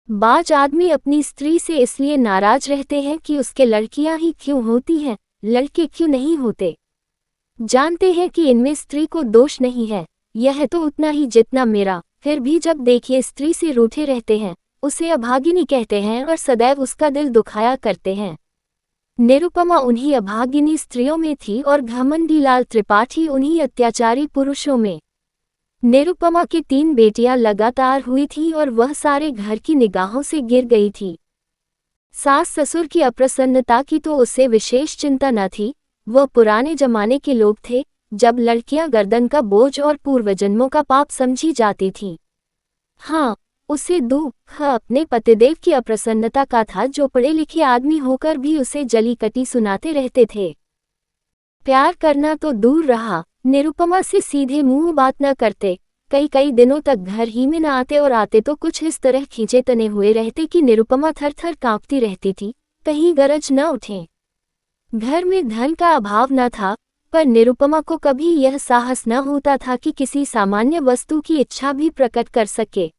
बाज आदमी अपनी स्त्री से इसलिए नाराज रहते हैं कि उसके लड़कियां ही क्यों होती हैं, लड़के क्यों नहीं होते। जानते हैं कि इनमें स्त्री को दोष नहीं है, यह तो उतना ही जितना मेरा, फिर भी जब देखिए स्त्री से रूठे रहते हैं, उसे अभागिनी कहते हैं और सदैव उसका दिल दुखाया करते हैं। निरुपमा उन्हीं अभागिनी स्त्रियों में थी और घमंडीलाल त्रिपाठी उन्हीं अत्याचारी पुरुषों में। निरुपमा की 3 बेटियां लगातार हुई थीं और वह सारे घर की निगाहों से गिर गई थी। सास ससुर की अप्रसन्नता की तो उसे विशेष चिंता न थी, वह पुराने जमाने के लोग थे जब लड़कियां गर्दन का बोझ और पूर्वजन्मों का पाप समझी जाती थीं। हाँ, उसे दुख अपने पतिदेव की अप्रसन्नता का था, जो पढ़े लिखे आदमी होकर भी उसे जली कटी सुनाते रहते थे। प्यार करना तो दूर रहा, निरुपमा से सीधे मुंह बात न करते, कई दिनों तक घर ही में न आते और आते तो कुछ इस तरह खींचे तने हुए रहते कि निरुपमा थर थर कांपती रहती थी, कहीं गरज न उठे। घर में धन का अभाव न था, पर निरुपमा को कभी यह साहस न होता था कि किसी सामान्य वस्तु की इच्छा भी प्रकट कर सके।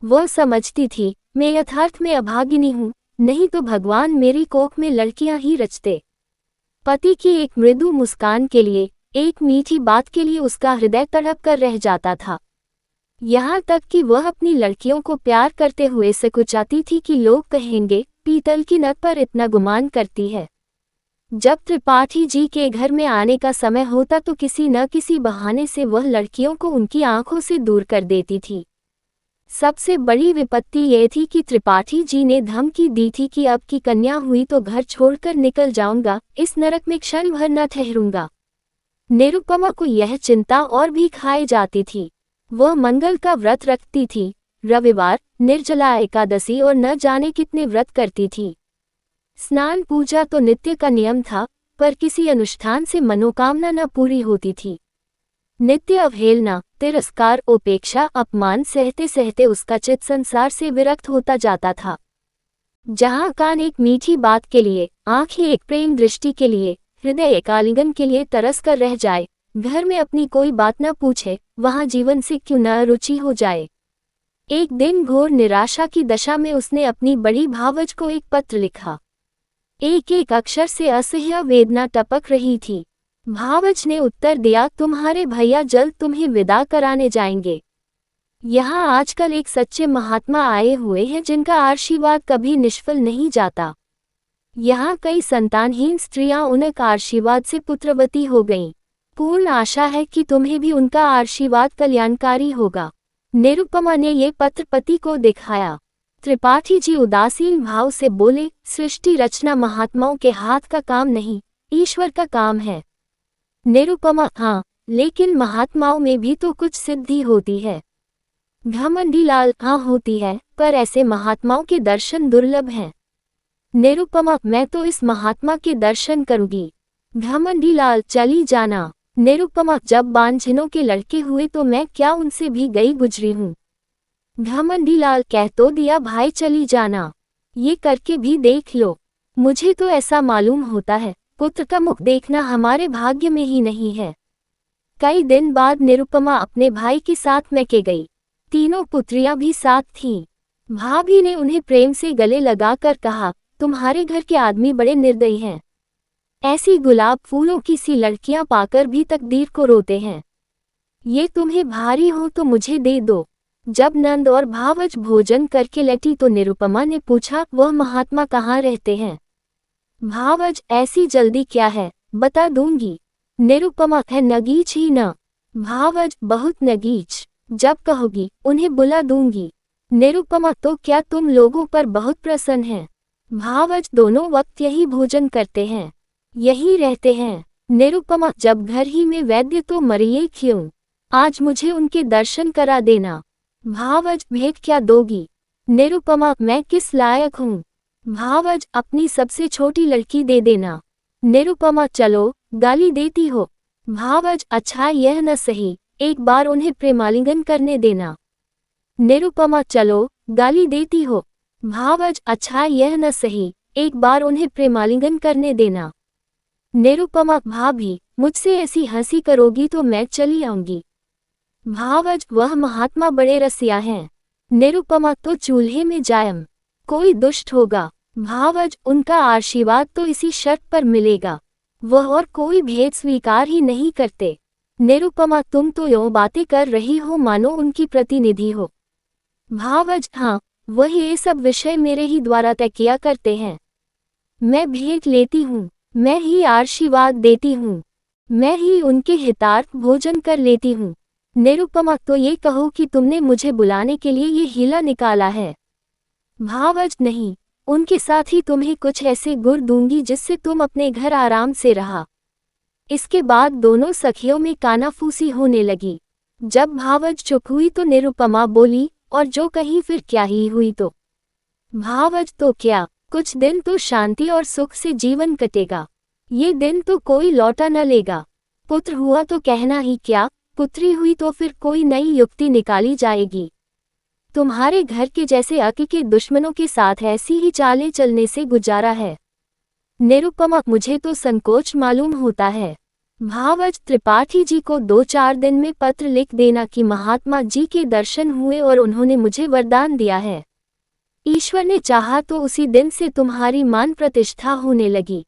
वह समझती थी, मैं यथार्थ में अभागिनी हूँ, नहीं तो भगवान मेरी कोख में लड़कियां ही रचते। पति की एक मृदु मुस्कान के लिए, एक मीठी बात के लिए उसका हृदय तड़प कर रह जाता था। यहाँ तक कि वह अपनी लड़कियों को प्यार करते हुए सकुचाती थी कि लोग कहेंगे, पीतल की नट पर इतना गुमान करती है। जब त्रिपाठी जी के घर में आने का समय होता तो किसी न किसी बहाने से वह लड़कियों को उनकी आंखों से दूर कर देती थी। सबसे बड़ी विपत्ति यह थी कि त्रिपाठी जी ने धमकी दी थी कि अब की कन्या हुई तो घर छोड़कर निकल जाऊंगा, इस नरक में क्षण भर न ठहरूंगा। निरुपमा को यह चिंता और भी खाई जाती थी। वह मंगल का व्रत रखती थी, रविवार, निर्जला एकादशी और न जाने कितने व्रत करती थी। स्नान पूजा तो नित्य का नियम था, पर किसी अनुष्ठान से मनोकामना न पूरी होती थी। नित्य अवहेलना, तिरस्कार, उपेक्षा, अपमान सहते सहते उसका चित्त संसार से विरक्त होता जाता था। जहाँ कान एक मीठी बात के लिए, आंखें एक प्रेम दृष्टि के लिए, हृदय एक आलिंगन के लिए तरस कर रह जाए, घर में अपनी कोई बात न पूछे, वहाँ जीवन से क्यों न रुचि हो जाए। एक दिन घोर निराशा की दशा में उसने अपनी बड़ी भावज को एक पत्र लिखा। एक एक अक्षर से असह्य वेदना टपक रही थी। भावज ने उत्तर दिया, तुम्हारे भैया जल्द तुम्हें विदा कराने जाएंगे। यहाँ आजकल एक सच्चे महात्मा आए हुए हैं जिनका आशीर्वाद कभी निष्फल नहीं जाता। यहाँ कई संतानहीन स्त्रियां उनके आशीर्वाद से पुत्रवती हो गईं। पूर्ण आशा है कि तुम्हें भी उनका आशीर्वाद कल्याणकारी होगा। निरुपमा ने ये पत्र पति को दिखाया। त्रिपाठी जी उदासीन भाव से बोले, सृष्टि रचना महात्माओं के हाथ का काम नहीं, ईश्वर का काम है। निरुपमा, हाँ, लेकिन महात्माओं में भी तो कुछ सिद्धि होती है। घमंडीलाल, हाँ होती है, पर ऐसे महात्माओं के दर्शन दुर्लभ हैं। निरुपमा, मैं तो इस महात्मा के दर्शन करूंगी। घमंडीलाल, चली जाना। निरुपमा, जब बांझिनों के लड़के हुए तो मैं क्या उनसे भी गई गुजरी हूँ। घमंडीलाल, कह तो दिया भाई चली जाना, ये करके भी देख लो। मुझे तो ऐसा मालूम होता है, पुत्र का मुख देखना हमारे भाग्य में ही नहीं है। कई दिन बाद निरुपमा अपने भाई के साथ मैके गई। तीनों पुत्रियां भी साथ थीं। भाभी ने उन्हें प्रेम से गले लगाकर कहा, तुम्हारे घर के आदमी बड़े निर्दयी हैं। ऐसी गुलाब फूलों की सी लड़कियां पाकर भी तकदीर को रोते हैं। ये तुम्हें भारी हो तो मुझे दे दो। जब नंद और भावज भोजन करके लटी तो निरुपमा ने पूछा, वह महात्मा कहाँ रहते हैं। भावज, ऐसी जल्दी क्या है, बता दूंगी। निरुपमा, है नगीच ही न। भावज, बहुत नगीच, जब कहोगी उन्हें बुला दूंगी। निरुपमा, तो क्या तुम लोगों पर बहुत प्रसन्न हैं। भावज, दोनों वक्त यही भोजन करते हैं, यही रहते हैं। निरुपमा, जब घर ही में वैद्य तो मरिए क्यों, आज मुझे उनके दर्शन करा देना। भावज, भेंट क्या दोगी। निरुपमा, मैं किस लायक हूँ। भावज, अपनी सबसे छोटी लड़की दे देना। निरुपमा, चलो, गाली देती हो। भावज, अच्छा यह न सही, एक बार उन्हें प्रेमालिंगन करने देना। निरुपमा, चलो, गाली देती हो। भावज, अच्छा यह न सही, एक बार उन्हें प्रेमालिंगन करने देना। निरुपमा, भाभी, मुझसे ऐसी हंसी करोगी तो मैं चली आऊंगी। भावज, वह महात्मा बड़े रसिया हैं। निरुपमा तो चूल्हे में जायम। कोई दुष्ट होगा। भावज उनका आशीर्वाद तो इसी शर्त पर मिलेगा। वह और कोई भेद स्वीकार ही नहीं करते। निरुपमा तुम तो यूं बातें कर रही हो मानो उनकी प्रतिनिधि हो। भावज हाँ, वह ये सब विषय मेरे ही द्वारा तय किया करते हैं। मैं भेंट लेती हूँ, मैं ही आशीर्वाद देती हूँ, मैं ही उनके हितार्थ भोजन कर लेती हूँ। निरुपमा तो ये कहो कि तुमने मुझे बुलाने के लिए ये हीला निकाला है। भावज नहीं, उनके साथ ही तुम्हें कुछ ऐसे गुर दूंगी जिससे तुम अपने घर आराम से रहा। इसके बाद दोनों सखियों में कानाफूसी होने लगी। जब भावज चुप हुई तो निरुपमा बोली, और जो कहीं फिर क्या ही हुई तो। भावज तो क्या, कुछ दिन तो शांति और सुख से जीवन कटेगा। ये दिन तो कोई लौटा न लेगा। पुत्र हुआ तो कहना ही क्या, पुत्री हुई तो फिर कोई नई युक्ति निकाली जाएगी। तुम्हारे घर के जैसे अक के दुश्मनों के साथ ऐसी ही चालें चलने से गुजारा है। निरुपमा मुझे तो संकोच मालूम होता है। भावज त्रिपाठी जी को 2-4 दिन में पत्र लिख देना कि महात्मा जी के दर्शन हुए और उन्होंने मुझे वरदान दिया है। ईश्वर ने चाहा तो उसी दिन से तुम्हारी मान प्रतिष्ठा होने लगी।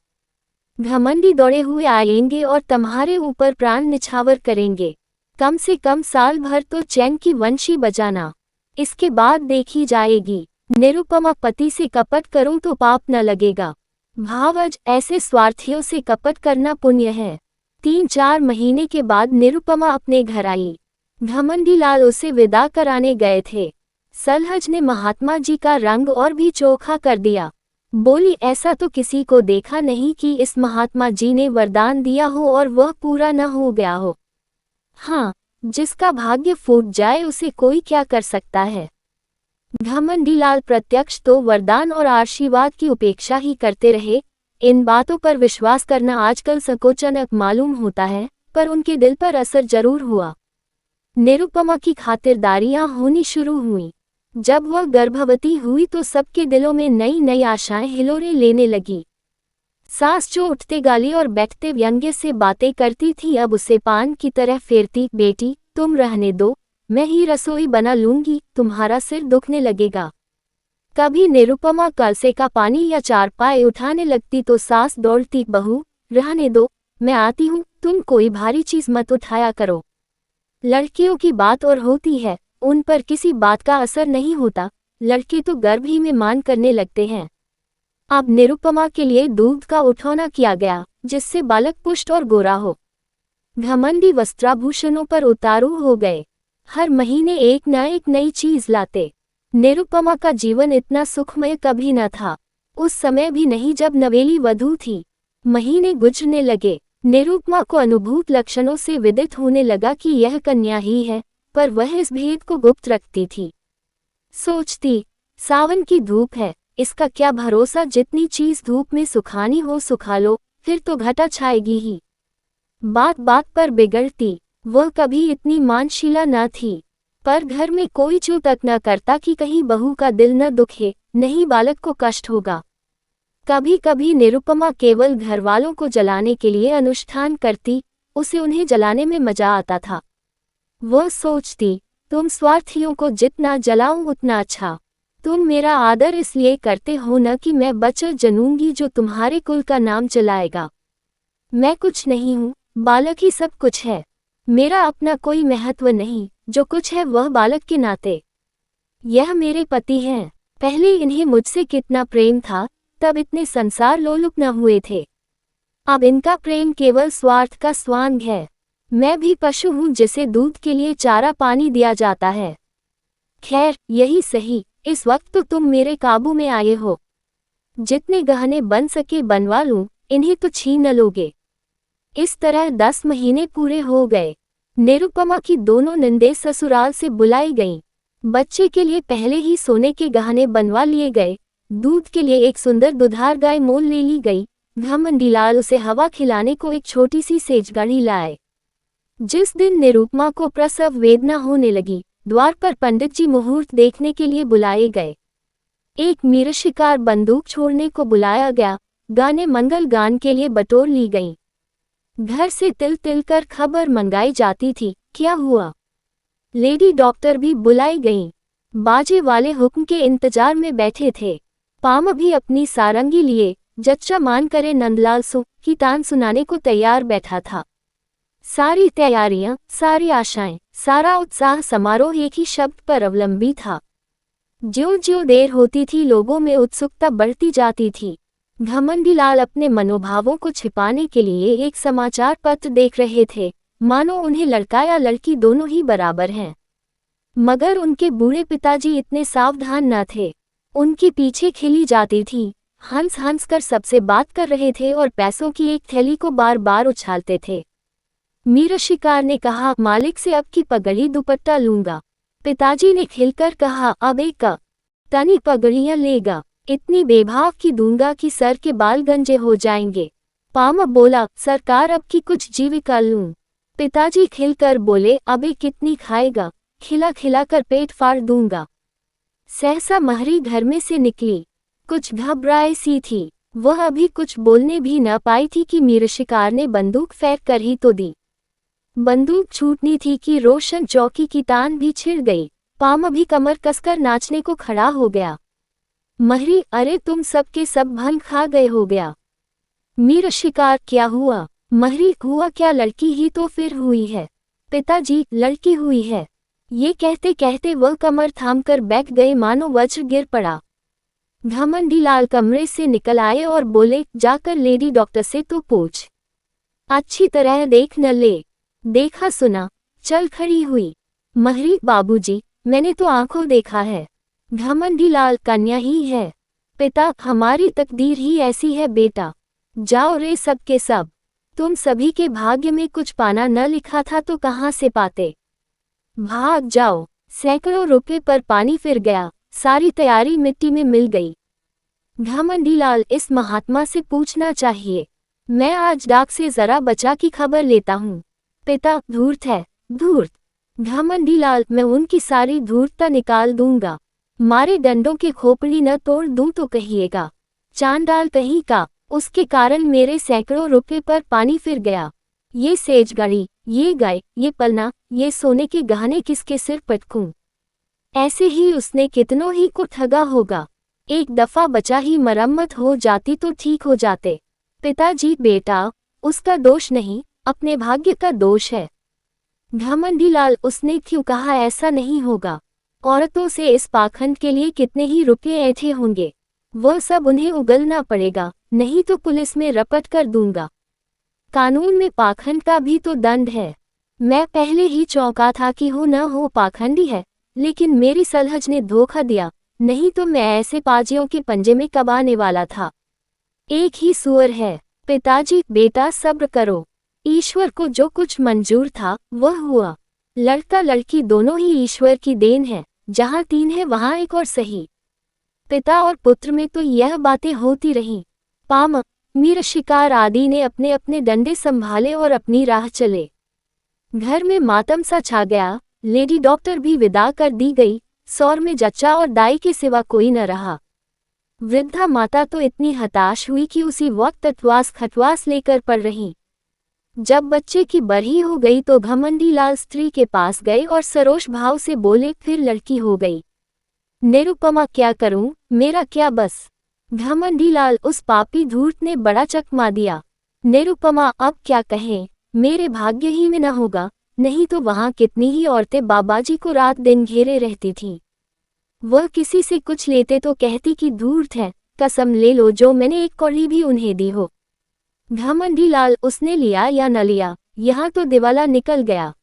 घमंडी दौड़े हुए आएंगे और तुम्हारे ऊपर प्राण निछावर करेंगे। कम से कम साल भर तो चैन की वंशी बजाना, इसके बाद देखी जाएगी। निरुपमा पति से कपट करूं तो पाप न लगेगा। भावज ऐसे स्वार्थियों से कपट करना पुण्य है। 3-4 महीने के बाद निरुपमा अपने घर आई। घमंडी लाल उसे विदा कराने गए थे। सलहज ने महात्मा जी का रंग और भी चोखा कर दिया। बोली ऐसा तो किसी को देखा नहीं कि इस महात्मा जी ने वरदान दिया हो और वह पूरा न हो गया हो। हाँ, जिसका भाग्य फूट जाए उसे कोई क्या कर सकता है। घमंडी लाल प्रत्यक्ष तो वरदान और आशीर्वाद की उपेक्षा ही करते रहे। इन बातों पर विश्वास करना आजकल संकोचनक मालूम होता है, पर उनके दिल पर असर जरूर हुआ। निरुपमा की खातिरदारियां होनी शुरू हुईं। जब वह गर्भवती हुई तो सबके दिलों में नई नई आशाएं हिलोरे लेने लगी। सास जो उठते गाली और बैठते व्यंग्य से बातें करती थी अब उसे पान की तरह फेरती, बेटी तुम रहने दो, मैं ही रसोई बना लूंगी, तुम्हारा सिर दुखने लगेगा। कभी निरुपमा कलसे का पानी या चारपाई उठाने लगती तो सास दौड़ती, बहू रहने दो, मैं आती हूँ, तुम कोई भारी चीज मत उठाया करो। लड़कियों की बात और होती है, उन पर किसी बात का असर नहीं होता। लड़के तो गर्भ ही में मान करने लगते हैं। अब निरुपमा के लिए दूध का उठौना किया गया जिससे बालक पुष्ट और गोरा हो। घमंडी वस्त्राभूषणों पर उतारू हो गए। हर महीने एक न एक नई चीज लाते। निरुपमा का जीवन इतना सुखमय कभी न था। उस समय भी नहीं जब नवेली वधू थी। महीने गुजरने लगे। निरुपमा को अनुभूत लक्षणों से विदित होने लगा कि यह कन्या ही है, पर वह इस भेद को गुप्त रखती थी। सोचती, सावन की धूप है, इसका क्या भरोसा, जितनी चीज धूप में सुखानी हो सुखा लो, फिर तो घटा छाएगी ही। बात बात पर बिगड़ती। वह कभी इतनी मानशीला न थी, पर घर में कोई चू तक न करता कि कहीं बहू का दिल न दुखे, नहीं बालक को कष्ट होगा। कभी कभी निरुपमा केवल घरवालों को जलाने के लिए अनुष्ठान करती, उसे उन्हें जलाने में मजा आता था। वह सोचती, तुम स्वार्थियों को जितना जलाऊं उतना अच्छा। तुम मेरा आदर इसलिए करते हो न कि मैं बच्चा जनूंगी जो तुम्हारे कुल का नाम चलाएगा। मैं कुछ नहीं हूँ, बालक ही सब कुछ है। मेरा अपना कोई महत्व नहीं, जो कुछ है वह बालक के नाते। यह मेरे पति हैं। पहले इन्हें मुझसे कितना प्रेम था, तब इतने संसार लोलुप न हुए थे। अब इनका प्रेम केवल स्वार्थ का स्वांग है। मैं भी पशु हूँ जिसे दूध के लिए चारा पानी दिया जाता है। खैर यही सही, इस वक्त तो तुम मेरे काबू में आए हो। जितने गहने बन सके बनवा लूं, इन्हें तो छीन न लोगे। इस तरह 10 महीने पूरे हो गए। निरुपमा की दोनों नंदे ससुराल से बुलाई गईं। बच्चे के लिए पहले ही सोने के गहने बनवा लिए गए। दूध के लिए एक सुंदर दुधार गाय मोल ले ली गई। घमंडी लाल उसे हवा खिलाने को एक छोटी सी सेजगाड़ी लाए। जिस दिन निरुपमा को प्रसव वेदना होने लगी, द्वार पर पंडित जी मुहूर्त देखने के लिए बुलाए गए। एक मीरशिकार बंदूक छोड़ने को बुलाया गया। गाने मंगल गान के लिए बटोर ली गईं। घर से तिल तिल कर खबर मंगाई जाती थी, क्या हुआ। लेडी डॉक्टर भी बुलाई गईं। बाजे वाले हुक्म के इंतजार में बैठे थे। पाम भी अपनी सारंगी लिए जच्चा मान करे नंदलाल सु की तान सुनाने को तैयार बैठा था। सारी तैयारियां, सारी आशाएं, सारा उत्साह समारोह एक ही शब्द पर अवलंबी था। ज्यों-ज्यों देर होती थी लोगों में उत्सुकता बढ़ती जाती थी। घमंडीलाल अपने मनोभावों को छिपाने के लिए एक समाचार पत्र देख रहे थे, मानो उन्हें लड़का या लड़की दोनों ही बराबर हैं। मगर उनके बूढ़े पिताजी इतने सावधान न थे। उनकी पीछे खिली जाती थी, हंस हंस कर सबसे बात कर रहे थे और पैसों की एक थैली को बार बार उछालते थे। मीर शिकार ने कहा, मालिक से अब की पगड़ी दुपट्टा लूंगा। पिताजी ने खिलकर कहा, अब एक तनी पगड़ियां लेगा, इतनी बेभाव की दूंगा कि सर के बाल गंजे हो जाएंगे। पाम बोला, सरकार अब की कुछ जीविका लूं। पिताजी खिलकर बोले, अबे कितनी खाएगा, खिला खिला कर पेट फाड़ दूंगा। सहसा महरी घर में से निकली, कुछ घबराए सी थी। वह अभी कुछ बोलने भी न पाई थी कि मीर शिकार ने बंदूक फेंक कर ही तो दी। बंदूक छूटनी थी कि रोशन चौकी की तान भी छिड़ गई। पाम भी कमर कसकर नाचने को खड़ा हो गया। महरी, अरे तुम सबके सब भंग खा गए हो गया। मीर शिकार, क्या हुआ? महरी, हुआ क्या, लड़की ही तो फिर हुई है। पिताजी, लड़की हुई है। ये कहते कहते वह कमर थामकर बैठ गए मानो वज्र गिर पड़ा। घमंडीलाल कमरे से निकल आए और बोले, जाकर लेडी डॉक्टर से तो पूछ, अच्छी तरह देख न ले। देखा सुना, चल खड़ी हुई। महरी, बाबूजी, मैंने तो आंखों देखा है। घमंडीलाल, कन्या ही है। पिता, हमारी तकदीर ही ऐसी है बेटा। जाओ रे सब के सब। तुम सभी के भाग्य में कुछ पाना न लिखा था तो कहाँ से पाते। भाग जाओ। सैकड़ों रुपए पर पानी फिर गया, सारी तैयारी मिट्टी में मिल गई। घमंडीलाल, इस महात्मा से पूछना चाहिए। मैं आज डाक से जरा बचा की खबर लेता हूँ। पिता, धूर्त है, धूर्त। घमंडीलाल, मैं उनकी सारी धूर्तता निकाल दूंगा। मारे डंडों के खोपड़ी न तोड़ दूं तो कहिएगा। चांडाल कहीं का, उसके कारण मेरे सैकड़ों रुपए पर पानी फिर गया। ये सेजगढ़ी, ये गाय, ये पलना, ये सोने के गहने किसके सिर पटकूं? ऐसे ही उसने कितनों ही को ठगा होगा। एक दफा बचा ही मरम्मत हो जाती तो ठीक हो जाते। पिताजी, बेटा, उसका दोष नहीं, अपने भाग्य का दोष है। घमंडीलाल, उसने क्यों कहा ऐसा नहीं होगा? औरतों से इस पाखंड के लिए कितने ही रुपये ऐंठे होंगे। वह सब उन्हें उगलना पड़ेगा, नहीं तो पुलिस में रपट कर दूंगा। कानून में पाखंड का भी तो दंड है। मैं पहले ही चौंका था कि हो न हो पाखंडी है, लेकिन मेरी सलहज ने धोखा दिया, नहीं तो मैं ऐसे पाजियों के पंजे में कब आने वाला था। एक ही सुअर है। पिताजी, बेटा, सब्र करो। ईश्वर को जो कुछ मंजूर था वह हुआ। लड़का लड़की दोनों ही ईश्वर की देन है, जहाँ तीन है वहाँ एक और सही। पिता और पुत्र में तो यह बातें होती रहीं। पाम, मीर शिकार आदि ने अपने अपने डंडे संभाले और अपनी राह चले। घर में मातम सा छा गया। लेडी डॉक्टर भी विदा कर दी गई। सौर में जच्चा और दाई के सिवा कोई न रहा। वृद्धा माता तो इतनी हताश हुई कि उसी वक्त अटवास खटवास लेकर पड़ रही। जब बच्चे की बरही हो गई तो घमंडीलाल स्त्री के पास गए और सरोष भाव से बोले, फिर लड़की हो गई। निरुपमा, क्या करूं, मेरा क्या बस। घमंडीलाल, उस पापी धूर्त ने बड़ा चकमा दिया। निरुपमा, अब क्या कहें, मेरे भाग्य ही में न होगा, नहीं तो वहां कितनी ही औरतें बाबाजी को रात दिन घेरे रहती थीं। वह किसी से कुछ लेते तो कहती कि धूर्त है, कसम ले लो जो मैंने एक कौड़ी भी उन्हें दी हो। घमंडीलाल, उसने लिया या न लिया, यहाँ तो दिवाला निकल गया।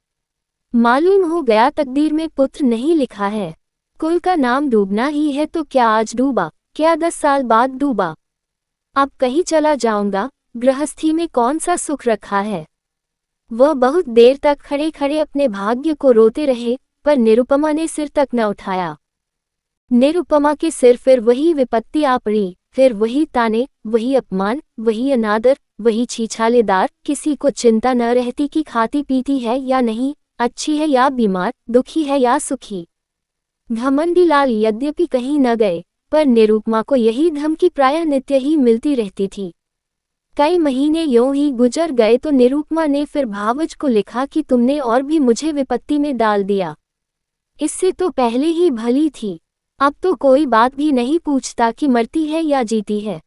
मालूम हो गया तकदीर में पुत्र नहीं लिखा है। कुल का नाम डूबना ही है तो क्या आज डूबा, क्या 10 साल बाद डूबा। अब कहीं चला जाऊंगा, गृहस्थी में कौन सा सुख रखा है। वह बहुत देर तक खड़े खड़े अपने भाग्य को रोते रहे, पर निरुपमा ने सिर तक न उठाया। निरुपमा के सिर फिर वही विपत्ति आ पड़ी, फिर वही ताने, वही अपमान, वही अनादर, वही छीछालेदार। किसी को चिंता न रहती कि खाती पीती है या नहीं, अच्छी है या बीमार, दुखी है या सुखी। घमंडीलाल यद्यपि कहीं न गए, पर निरुपमा को यही धमकी प्रायः नित्य ही मिलती रहती थी। कई महीने यूं ही गुजर गए तो निरुपमा ने फिर भावज को लिखा कि तुमने और भी मुझे विपत्ति में डाल दिया। इससे तो पहले ही भली थी। अब तो कोई बात भी नहीं पूछता कि मरती है या जीती है।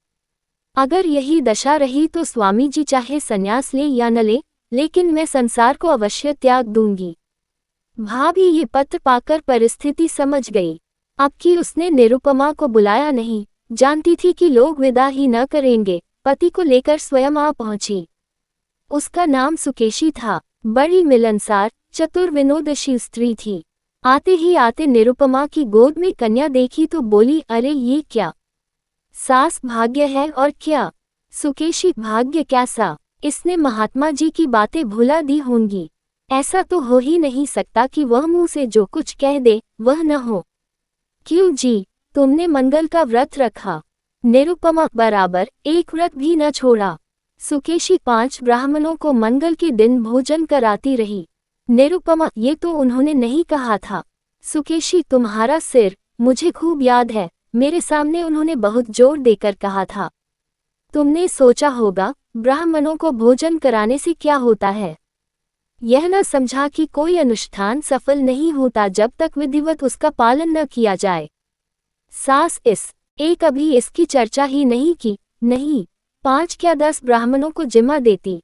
अगर यही दशा रही तो स्वामी जी चाहे संन्यास ले या न ले, लेकिन मैं संसार को अवश्य त्याग दूंगी। भाभी ये पत्र पाकर परिस्थिति समझ गई। अब कि उसने निरुपमा को बुलाया नहीं, जानती थी कि लोग विदा ही न करेंगे, पति को लेकर स्वयं आ पहुंची। उसका नाम सुकेशी था। बड़ी मिलनसार, चतुर, विनोदशील स्त्री थी। आते ही आते निरुपमा की गोद में कन्या देखी तो बोली, अरे ये क्या सास भाग्य है। और क्या सुकेशी भाग्य कैसा? इसने महात्मा जी की बातें भुला दी होंगी। ऐसा तो हो ही नहीं सकता कि वह मुंह से जो कुछ कह दे वह न हो। क्यों जी, तुमने मंगल का व्रत रखा? निरुपमा बराबर एक व्रत भी न छोड़ा। सुकेशी 5 ब्राह्मणों को मंगल के दिन भोजन कराती रही। निरुपमा, ये तो उन्होंने नहीं कहा था। सुकेशी, तुम्हारा सिर मुझे खूब याद है, मेरे सामने उन्होंने बहुत जोर देकर कहा था। तुमने सोचा होगा ब्राह्मणों को भोजन कराने से क्या होता है। यह न समझा कि कोई अनुष्ठान सफल नहीं होता जब तक विधिवत उसका पालन न किया जाए। सास एक अभी इसकी चर्चा ही नहीं की। नहीं, 5 क्या 10 ब्राह्मणों को जिम्मा देती।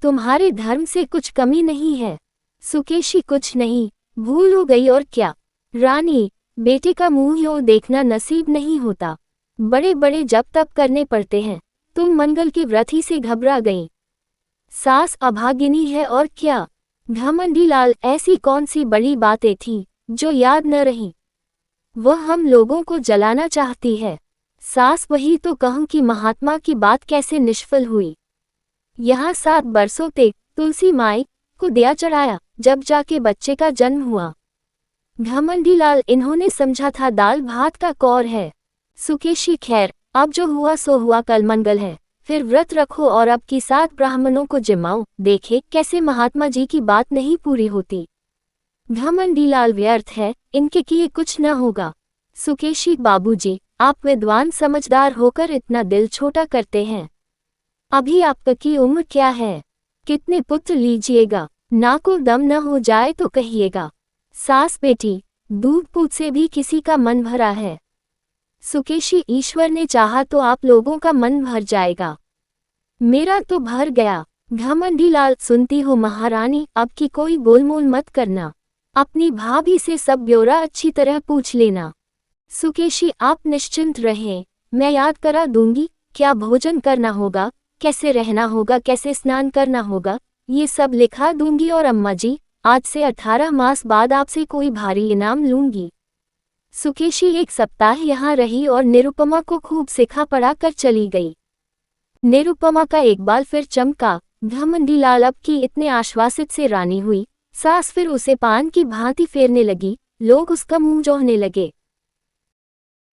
तुम्हारे धर्म से कुछ कमी नहीं है। सुकेशी, कुछ नहीं, भूल हो गई और क्या। रानी, बेटे का मुंह यूं देखना नसीब नहीं होता। बड़े बड़े जप तप करने पड़ते हैं। तुम मंगल के व्रत ही से घबरा गईं। सास अभागिनी है और क्या। घमंडी लाल, ऐसी कौन सी बड़ी बातें थीं जो याद न रहीं। वह हम लोगों को जलाना चाहती है। सास, वही तो कहूं कि महात्मा की बात कैसे निष्फल हुई। यहाँ 7 बरसों तक तुलसी माई को दिया चढ़ाया, जब जाके बच्चे का जन्म हुआ। घमंडी लाल, इन्होंने समझा था दाल भात का कौर है। सुकेशी, खैर अब जो हुआ सो हुआ, कल मंगल है, फिर व्रत रखो और अब की 7 ब्राह्मणों को जिमाओ, देखे कैसे महात्मा जी की बात नहीं पूरी होती। घमंडी लाल, व्यर्थ है, इनके किए कुछ न होगा। सुकेशी, बाबूजी, आप विद्वान समझदार होकर इतना दिल छोटा करते हैं। अभी आपकी उम्र क्या है? कितने पुत्र लीजिएगा? नाको दम न हो जाए तो कहिएगा। सास, बेटी, दूध पूत से भी किसी का मन भरा है। सुकेशी, ईश्वर ने चाहा तो आप लोगों का मन भर जाएगा। मेरा तो भर गया। घमंडी लाल, सुनती हो महारानी, अब की कोई गोलमोल मत करना। अपनी भाभी से सब ब्यौरा अच्छी तरह पूछ लेना। सुकेशी, आप निश्चिंत रहें, मैं याद करा दूंगी। क्या भोजन करना होगा, कैसे रहना होगा, कैसे स्नान करना होगा, ये सब लिखा दूंगी। और अम्मा जी, आज से 18 मास बाद आपसे कोई भारी इनाम लूंगी। सुकेशी 1 सप्ताह यहाँ रही और निरुपमा को खूब सिखा पढ़ा कर चली गई। निरुपमा का एक बाल फिर चमका। घमंडी लाल अब की इतने आश्वासित से रानी हुई। सास फिर उसे पान की भांति फेरने लगी। लोग उसका मुंह जोहने लगे।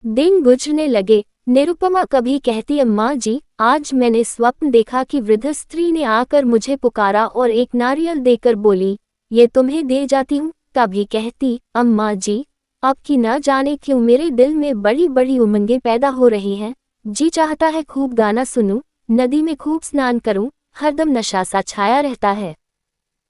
दिन गुजरने लगे। निरुपमा कभी कहती, अम्मा जी, आज मैंने स्वप्न देखा कि वृद्ध स्त्री ने आकर मुझे पुकारा और एक नारियल देकर बोली, ये तुम्हें दे जाती हूँ। कभी कहती, अम्मा जी, अब की न जाने क्यों मेरे दिल में बड़ी बड़ी उमंगें पैदा हो रही हैं। जी चाहता है खूब गाना सुनूं, नदी में खूब स्नान करूं, हरदम नशा सा छाया रहता है।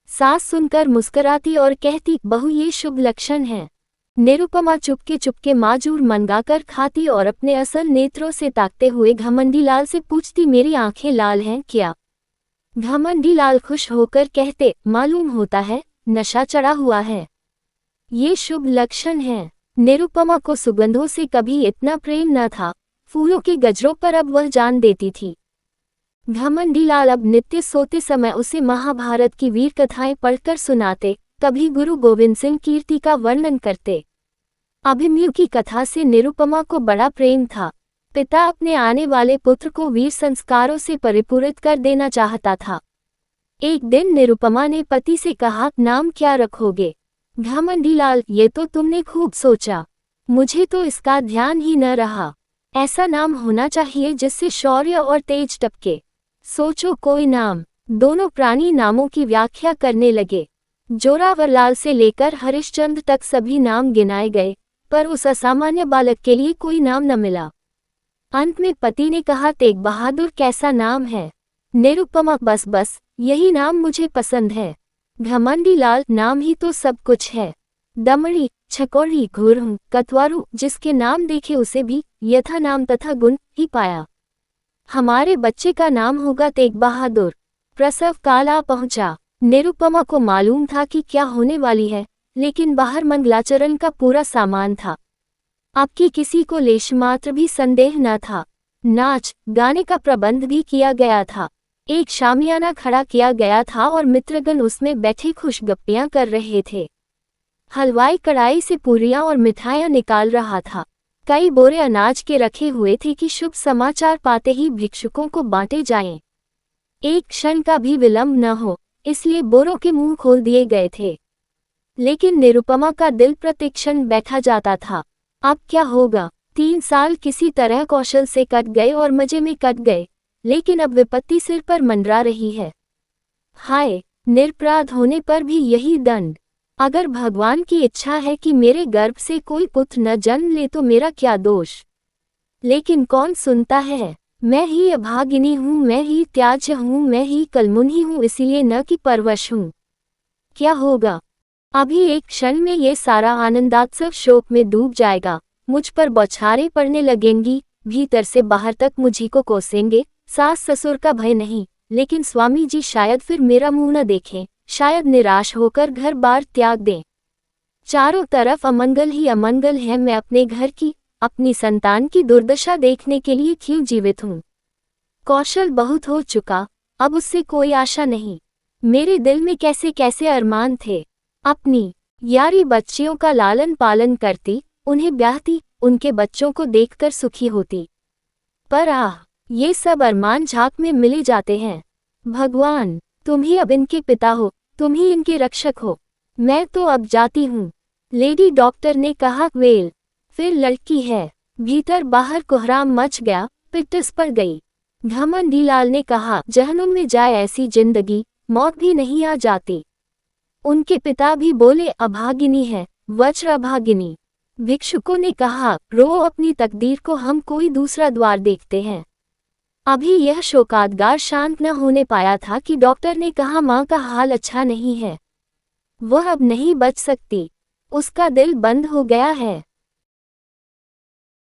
सास सुनकर मुस्कुराती और कहती, बहू, ये शुभ लक्षण है। निरुपमा चुपके चुपके माजूर मंगाकर खाती और अपने असल नेत्रों से ताकते हुए घमंडी लाल से पूछती, मेरी आंखें लाल हैं क्या? घमंडी लाल खुश होकर कहते, मालूम होता है नशा चढ़ा हुआ है। ये शुभ लक्षण है। निरुपमा को सुगंधों से कभी इतना प्रेम न था। फूलों के गजरों पर अब वह जान देती थी। घमंडी लाल अब नित्य सोते समय उसे महाभारत की वीर कथाएं पढ़कर सुनाते, कभी गुरु गोविंद सिंह कीर्ति का वर्णन करते। अभिमन्यु की कथा से निरुपमा को बड़ा प्रेम था। पिता अपने आने वाले पुत्र को वीर संस्कारों से परिपूरित कर देना चाहता था। एक दिन निरुपमा ने पति से कहा, नाम क्या रखोगे? घमंडी लाल, ये तो तुमने खूब सोचा, मुझे तो इसका ध्यान ही न रहा। ऐसा नाम होना चाहिए जिससे शौर्य और तेज टपके। सोचो कोई नाम। दोनों प्राणी नामों की व्याख्या करने लगे। जोरावरलाल से लेकर हरिश्चंद्र तक सभी नाम गिनाए गए, पर उस असामान्य बालक के लिए कोई नाम न मिला। अंत में पति ने कहा, तेग बहादुर कैसा नाम है? निरुपमा, बस बस, यही नाम मुझे पसंद है। घमंडी लाल, नाम ही तो सब कुछ है। दमड़ी, छकौड़ी, घुरहु, कतवारू, जिसके नाम देखे उसे भी यथा नाम तथा गुण ही पाया। हमारे बच्चे का नाम होगा तेग बहादुर। प्रसव काल आ पहुंचा। निरुपमा को मालूम था कि क्या होने वाली है, लेकिन बाहर मंगलाचरण का पूरा सामान था। अब की किसी को लेशमात्र भी संदेह न था। नाच गाने का प्रबंध भी किया गया था। एक शामियाना खड़ा किया गया था और मित्रगण उसमें बैठे खुशगप्पियां कर रहे थे। हलवाई कढ़ाई से पूरियां और मिठाइयां निकाल रहा था। कई बोरे अनाज के रखे हुए थे कि शुभ समाचार पाते ही भिक्षुकों को बांटे जाएं। एक क्षण का भी विलंब न हो, इसलिए बोरों के मुंह खोल दिए गए थे। लेकिन निरुपमा का दिल प्रतिक्षण बैठा जाता था। अब क्या होगा? 3 साल किसी तरह कौशल से कट गए और मजे में कट गए, लेकिन अब विपत्ति सिर पर मंडरा रही है। हाय, निरपराध होने पर भी यही दंड। अगर भगवान की इच्छा है कि मेरे गर्भ से कोई पुत्र न जन्म ले तो मेरा क्या दोष? लेकिन कौन सुनता है? मैं ही अभागिनी हूँ, मैं ही त्याज्य हूँ, मैं ही कलमुनी हूँ, इसीलिए न कि परवश हूँ। क्या होगा? अभी एक क्षण में ये सारा आनंदात्सव शोक में डूब जाएगा। मुझ पर बौछारें पड़ने लगेंगी, भीतर से बाहर तक मुझी को कोसेंगे। सास ससुर का भय नहीं, लेकिन स्वामी जी शायद फिर मेरा मुंह न देखें, शायद निराश होकर घर बार त्याग दें। चारों तरफ अमंगल ही अमंगल है। मैं अपने घर की, अपनी संतान की दुर्दशा देखने के लिए क्यों जीवित हूँ? कौशल बहुत हो चुका, अब उससे कोई आशा नहीं। मेरे दिल में कैसे कैसे अरमान थे। अपनी यारी बच्चियों का लालन पालन करती, उन्हें ब्याहती, उनके बच्चों को देखकर सुखी होती। पर आह, ये सब अरमान झांक में मिले जाते हैं। भगवान, तुम ही अब इनके पिता हो, तुम ही इनके रक्षक हो। मैं तो अब जाती हूँ। लेडी डॉक्टर ने कहा। वेल, फिर लड़की है। भीतर बाहर कोहराम मच गया, पिट्टस पड़ गई। घमंडी लाल ने कहा, जहनुम में जाए ऐसी जिंदगी, मौत भी नहीं आ जाती। उनके पिता भी बोले, अभागिनी है, वज्र अभागिनी। भिक्षुकों ने कहा, रो अपनी तकदीर को, हम कोई दूसरा द्वार देखते हैं। अभी यह शोकादगार शांत न होने पाया था कि डॉक्टर ने कहा, माँ का हाल अच्छा नहीं है, वह अब नहीं बच सकती, उसका दिल बंद हो गया है।